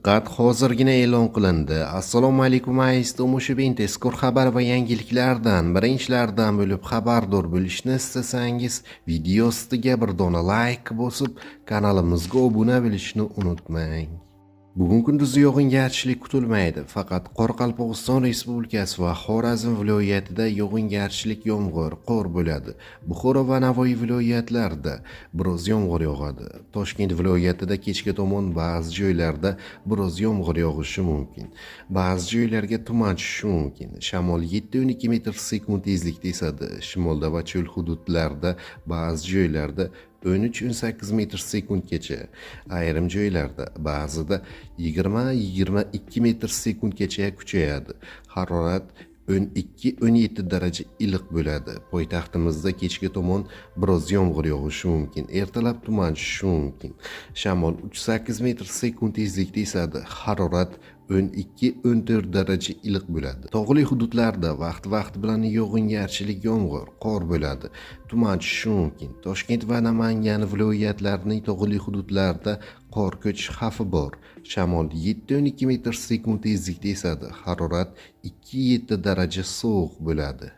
Diqqat, hozirgina e'lon qilindi. Assalomu alaykum aziz tomoshabin, tezkor xabar va yangiliklardan, birinchilardan bo'lib xabardor bo'lishni istasangiz, video ostiga bir dona like bosib, kanalimizga obuna bo'lishni unutmang. Bugun kunduz yog'ingarchilik kutilmaydi. Faqat Qoraqalpog'iston Respublikasi va Xorazm viloyatida yog'ingarchilik yomg'ir, qor bo'ladi. Buxoro va Navoiy viloyatlarida biroz yomg'ir yog'adi. Toshkent viloyatida kechga tomon ba'zi joylarda biroz yomg'ir yog'ishi mumkin. Ba'zi joylarga tuman tushishi mumkin. Shamol 7-12 metr/sekund tezlikda esadi. Shimolda va cho'l hududlarda ba'zi joylarda 13-18 metr/sekundgacha, ayrim joylarda ba'zida 20-22 metr/sekundgacha kuchayadi. Harorat 12-17 daraja iliq bo'ladi. Poytaxtimizda kechga tomon biroz yomg'ir yog'ishi mumkin. Ertalab tuman tushishi mumkin. Shamol 3-8 metr/sekund tezlikda esadi. Harorat 12-14 daraja iliq bo'ladi. Tog'li hududlarda vaqt bilan yog'ingarchilik yomg'ir, qor bo'ladi. Tuman tushishi mumkin. Toshkent va Namangan viloyatlarining tog'li hududlarida qor ko'chish xavfi bor. Shamol 7-12 metr/sekund tezlikda esadi. Harorat 2-7 daraja sovuq bo'ladi.